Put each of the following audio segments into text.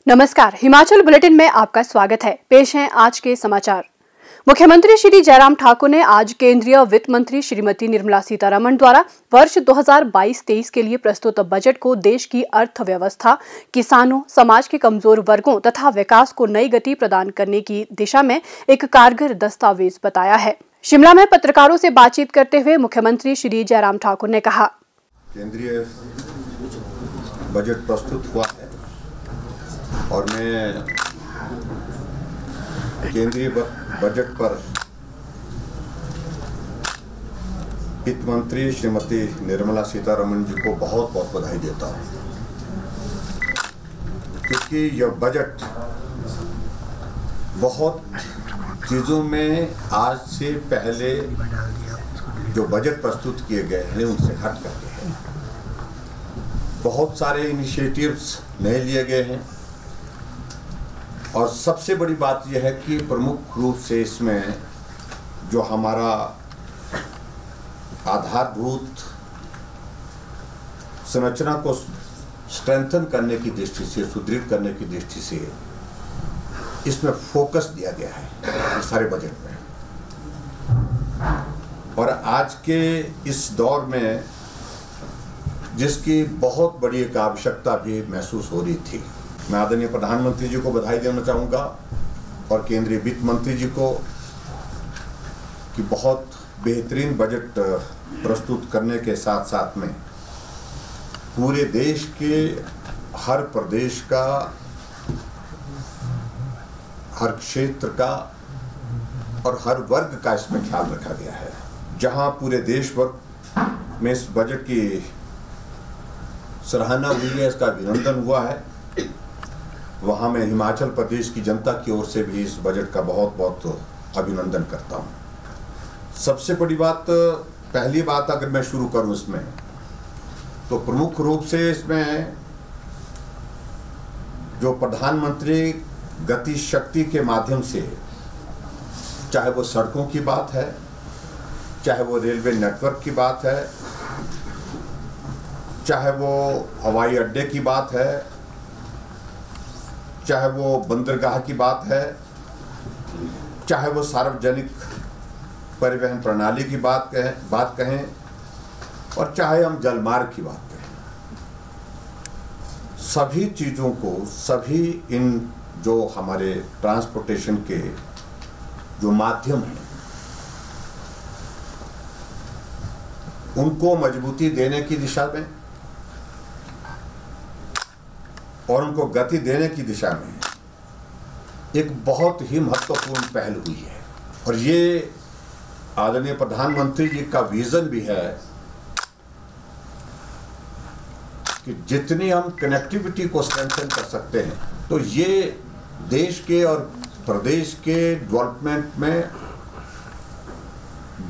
नमस्कार, हिमाचल बुलेटिन में आपका स्वागत है। पेश हैं आज के समाचार। मुख्यमंत्री श्री जयराम ठाकुर ने आज केंद्रीय वित्त मंत्री श्रीमती निर्मला सीतारमण द्वारा वर्ष 2022-23 के लिए प्रस्तुत बजट को देश की अर्थव्यवस्था, किसानों, समाज के कमजोर वर्गों तथा विकास को नई गति प्रदान करने की दिशा में एक कारगर दस्तावेज बताया है। शिमला में पत्रकारों से बातचीत करते हुए मुख्यमंत्री श्री जयराम ठाकुर ने कहा, केंद्रीय बजट प्रस्तुत हुआ है और मैं केंद्रीय बजट पर वित्त मंत्री श्रीमती निर्मला सीतारमण जी को बहुत बहुत बधाई देता हूँ, क्योंकि यह बजट बहुत चीज़ों में आज से पहले जो बजट प्रस्तुत किए गए हैं उनसे हट करके है। बहुत सारे इनिशिएटिव्स नए लिए गए हैं और सबसे बड़ी बात यह है कि प्रमुख रूप से इसमें जो हमारा आधारभूत संरचना को स्ट्रेंथन करने की दृष्टि से, सुदृढ़ करने की दृष्टि से इसमें फोकस दिया गया है इस सारे बजट में। और आज के इस दौर में जिसकी बहुत बड़ी एक आवश्यकता भी महसूस हो रही थी, मैं आदरणीय प्रधानमंत्री जी को बधाई देना चाहूँगा और केंद्रीय वित्त मंत्री जी को कि बहुत बेहतरीन बजट प्रस्तुत करने के साथ साथ में पूरे देश के हर प्रदेश का, हर क्षेत्र का और हर वर्ग का इसमें ख्याल रखा गया है। जहां पूरे देश भर में इस बजट की सराहना हुई है, इसका अभिनंदन हुआ है, वहाँ मैं हिमाचल प्रदेश की जनता की ओर से भी इस बजट का बहुत बहुत अभिनंदन करता हूँ। सबसे बड़ी बात, पहली बात अगर मैं शुरू करूँ इसमें, तो प्रमुख रूप से इसमें जो प्रधानमंत्री गति शक्ति के माध्यम से, चाहे वो सड़कों की बात है, चाहे वो रेलवे नेटवर्क की बात है, चाहे वो हवाई अड्डे की बात है, चाहे वो बंदरगाह की बात है, चाहे वो सार्वजनिक परिवहन प्रणाली की बात कहें और चाहे हम जलमार्ग की बात कहें, सभी चीज़ों को, सभी इन जो हमारे ट्रांसपोर्टेशन के जो माध्यम हैं उनको मजबूती देने की दिशा में और उनको गति देने की दिशा में एक बहुत ही महत्वपूर्ण पहल हुई है। और ये आदरणीय प्रधानमंत्री जी का विजन भी है कि जितनी हम कनेक्टिविटी को स्ट्रेंथन कर सकते हैं तो ये देश के और प्रदेश के डेवलपमेंट में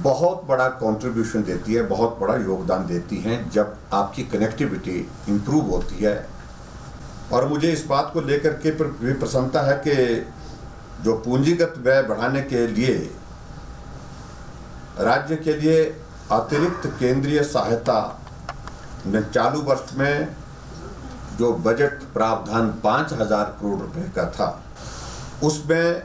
बहुत बड़ा कंट्रीब्यूशन देती है, बहुत बड़ा योगदान देती हैं जब आपकी कनेक्टिविटी इंप्रूव होती है। और मुझे इस बात को लेकर के भी प्रसन्नता है कि जो पूंजीगत व्यय बढ़ाने के लिए राज्य के लिए अतिरिक्त केंद्रीय सहायता में चालू वर्ष में जो बजट प्रावधान 5,000 करोड़ रुपए का था, उसमें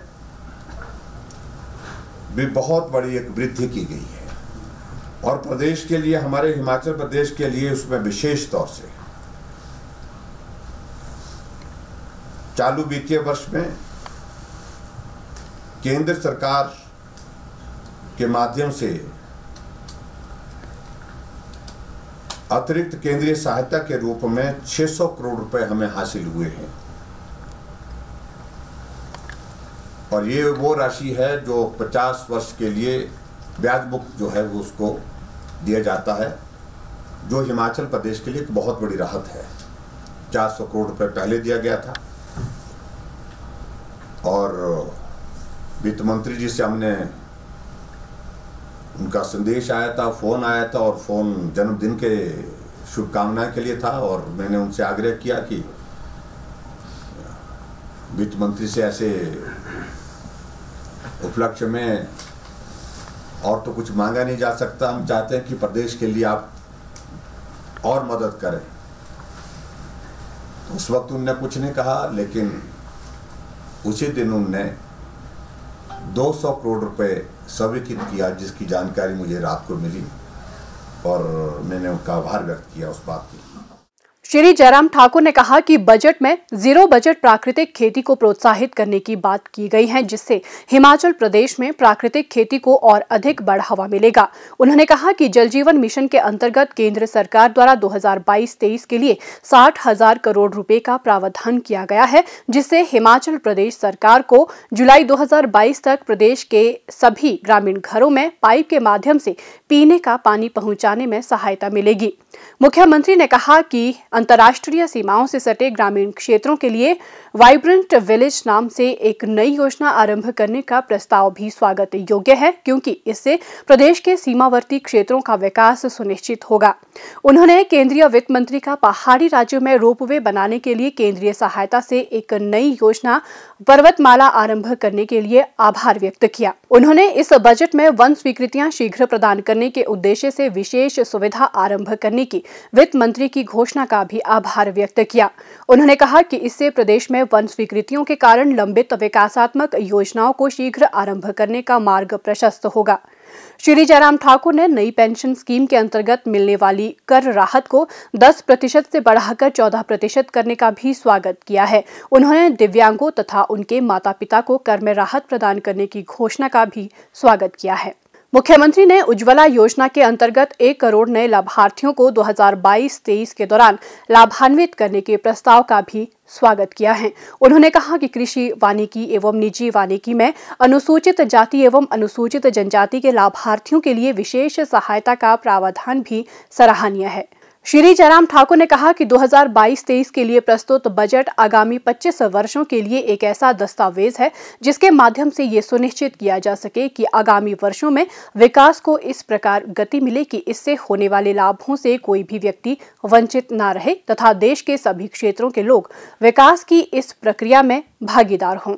भी बहुत बड़ी एक वृद्धि की गई है। और प्रदेश के लिए, हमारे हिमाचल प्रदेश के लिए उसमें विशेष तौर से चालू वित्तीय वर्ष में केंद्र सरकार के माध्यम से अतिरिक्त केंद्रीय सहायता के रूप में 600 करोड़ रुपए हमें हासिल हुए हैं। और ये वो राशि है जो 50 वर्ष के लिए ब्याज मुक्त जो है वो उसको दिया जाता है, जो हिमाचल प्रदेश के लिए एक बहुत बड़ी राहत है। 400 करोड़ रुपए पहले दिया गया था और वित्त मंत्री जी से हमने, उनका संदेश आया था, फ़ोन आया था और फ़ोन जन्मदिन के शुभकामनाएं के लिए था और मैंने उनसे आग्रह किया कि वित्त मंत्री से ऐसे उपलक्ष्य में और तो कुछ मांगा नहीं जा सकता, हम चाहते हैं कि प्रदेश के लिए आप और मदद करें। उस वक्त उनने कुछ नहीं कहा, लेकिन उसी दिन उनने 200 करोड़ रुपए स्वीकृत किया, जिसकी जानकारी मुझे रात को मिली और मैंने उनका आभार व्यक्त किया उस बात की। श्री जयराम ठाकुर ने कहा कि बजट में जीरो बजट प्राकृतिक खेती को प्रोत्साहित करने की बात की गई है, जिससे हिमाचल प्रदेश में प्राकृतिक खेती को और अधिक बढ़ावा मिलेगा। उन्होंने कहा कि जल जीवन मिशन के अंतर्गत केंद्र सरकार द्वारा 2022-23 के लिए 60,000 करोड़ रुपए का प्रावधान किया गया है, जिससे हिमाचल प्रदेश सरकार को जुलाई 2022 तक प्रदेश के सभी ग्रामीण घरों में पाइप के माध्यम से पीने का पानी पहुंचाने में सहायता मिलेगी। मुख्यमंत्री ने कहा कि अंतर्राष्ट्रीय सीमाओं से सटे ग्रामीण क्षेत्रों के लिए वाइब्रेंट विलेज नाम से एक नई योजना आरंभ करने का प्रस्ताव भी स्वागत योग्य है, क्योंकि इससे प्रदेश के सीमावर्ती क्षेत्रों का विकास सुनिश्चित होगा। उन्होंने केंद्रीय वित्त मंत्री का पहाड़ी राज्यों में रोपवे बनाने के लिए केंद्रीय सहायता से एक नई योजना पर्वतमाला आरंभ करने के लिए आभार व्यक्त किया। उन्होंने इस बजट में वन स्वीकृतियां शीघ्र प्रदान करने के उद्देश्य से विशेष सुविधा आरंभ करने की वित्त मंत्री की घोषणा का भी आभार व्यक्त किया। उन्होंने कहा कि इससे प्रदेश में वन स्वीकृतियों के कारण लंबित विकासात्मक योजनाओं को शीघ्र आरंभ करने का मार्ग प्रशस्त होगा। श्री जयराम ठाकुर ने नई पेंशन स्कीम के अंतर्गत मिलने वाली कर राहत को 10% से बढ़ाकर 14% करने का भी स्वागत किया है। उन्होंने दिव्यांगों तथा उनके माता पिता को कर में राहत प्रदान करने की घोषणा का भी स्वागत किया है। मुख्यमंत्री ने उज्ज्वला योजना के अंतर्गत 1 करोड़ नए लाभार्थियों को 2022-23 के दौरान लाभान्वित करने के प्रस्ताव का भी स्वागत किया है। उन्होंने कहा कि कृषि वानिकी एवं निजी वानिकी में अनुसूचित जाति एवं अनुसूचित जनजाति के लाभार्थियों के लिए विशेष सहायता का प्रावधान भी सराहनीय है। श्री जयराम ठाकुर ने कहा कि 2022-23 के लिए प्रस्तुत बजट आगामी 25 वर्षों के लिए एक ऐसा दस्तावेज है, जिसके माध्यम से ये सुनिश्चित किया जा सके कि आगामी वर्षों में विकास को इस प्रकार गति मिले कि इससे होने वाले लाभों से कोई भी व्यक्ति वंचित न रहे तथा देश के सभी क्षेत्रों के लोग विकास की इस प्रक्रिया में भागीदार हों।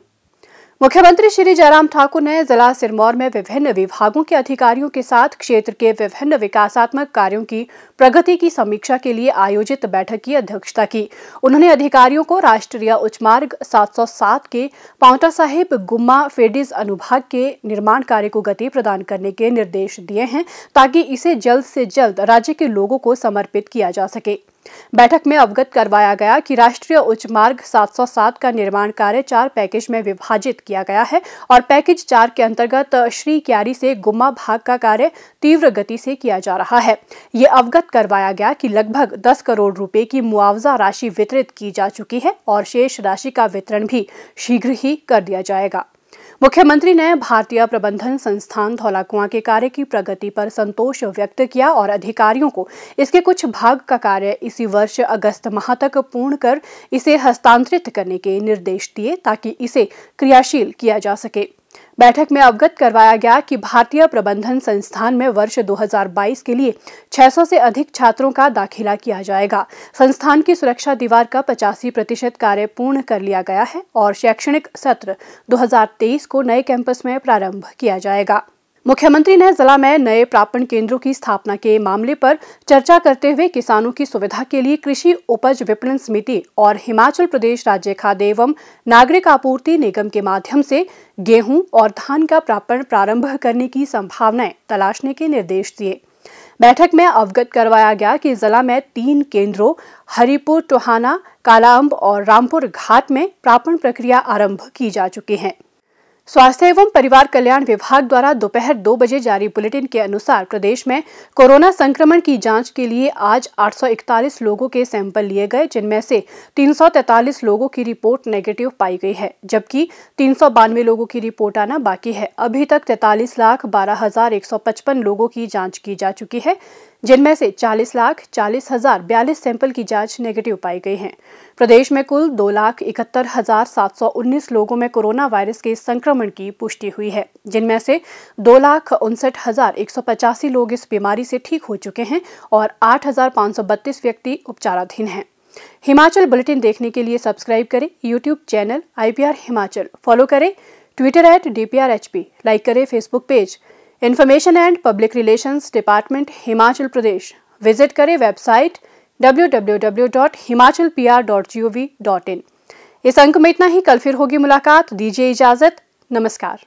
मुख्यमंत्री श्री जयराम ठाकुर ने जिला सिरमौर में विभिन्न विभागों के अधिकारियों के साथ क्षेत्र के विभिन्न विकासात्मक कार्यों की प्रगति की समीक्षा के लिए आयोजित बैठक की अध्यक्षता की। उन्होंने अधिकारियों को राष्ट्रीय उच्च मार्ग 707 के पांवटा साहिब गुम्मा फेडीज अनुभाग के निर्माण कार्य को गति प्रदान करने के निर्देश दिए हैं, ताकि इसे जल्द से जल्द राज्य के लोगों को समर्पित किया जा सके। बैठक में अवगत करवाया गया कि राष्ट्रीय उच्च मार्ग 707 का निर्माण कार्य 4 पैकेज में विभाजित किया गया है और पैकेज 4 के अंतर्गत श्री क्यारी से गुम्मा भाग का कार्य तीव्र गति से किया जा रहा है। ये अवगत करवाया गया कि लगभग 10 करोड़ रुपए की मुआवजा राशि वितरित की जा चुकी है और शेष राशि का वितरण भी शीघ्र ही कर दिया जाएगा। मुख्यमंत्री ने भारतीय प्रबंधन संस्थान धौलाकुआं के कार्य की प्रगति पर संतोष व्यक्त किया और अधिकारियों को इसके कुछ भाग का कार्य इसी वर्ष अगस्त माह तक पूर्ण कर इसे हस्तांतरित करने के निर्देश दिए, ताकि इसे क्रियाशील किया जा सके। बैठक में अवगत करवाया गया कि भारतीय प्रबंधन संस्थान में वर्ष 2022 के लिए 600 से अधिक छात्रों का दाखिला किया जाएगा। संस्थान की सुरक्षा दीवार का 85% कार्य पूर्ण कर लिया गया है और शैक्षणिक सत्र 2023 को नए कैंपस में प्रारंभ किया जाएगा। मुख्यमंत्री ने जिला में नए प्रापण केंद्रों की स्थापना के मामले पर चर्चा करते हुए किसानों की सुविधा के लिए कृषि उपज विपणन समिति और हिमाचल प्रदेश राज्य खाद्य एवं नागरिक आपूर्ति निगम के माध्यम से गेहूं और धान का प्रापण प्रारंभ करने की संभावनाएं तलाशने के निर्देश दिए। बैठक में अवगत करवाया गया कि जिला में 3 केंद्रों हरिपुर, टोहाना, कालाअंब और रामपुर घाट में प्रापण प्रक्रिया आरंभ की जा चुकी है। स्वास्थ्य एवं परिवार कल्याण विभाग द्वारा दोपहर 2 बजे जारी बुलेटिन के अनुसार प्रदेश में कोरोना संक्रमण की जांच के लिए आज 841 लोगों के सैंपल लिए गए, जिनमें से 343 लोगों की रिपोर्ट नेगेटिव पाई गई है, जबकि 392 लोगों की रिपोर्ट आना बाकी है। अभी तक 43,12,155 लोगों की जांच की जा चुकी है, जिनमें से 40,40,042 सैंपल की जांच नेगेटिव पाई गई है। प्रदेश में कुल 2,71,719 लोगों में कोरोना वायरस के संक्रमण की पुष्टि हुई है, जिनमें से 2,59,185 लोग इस बीमारी से ठीक हो चुके हैं और 8,532 व्यक्ति उपचाराधीन हैं। हिमाचल बुलेटिन देखने के लिए सब्सक्राइब करें YouTube channel IPR Himachal, follow करें ट्विटर @DPRHP, लाइक करें Facebook page information and public relations department Himachal Pradesh, visit करें वेबसाइट www.himachalpr.gov.in। इस अंक में इतना ही। कल फिर होगी मुलाकात। दीजिए इजाजत। नमस्कार।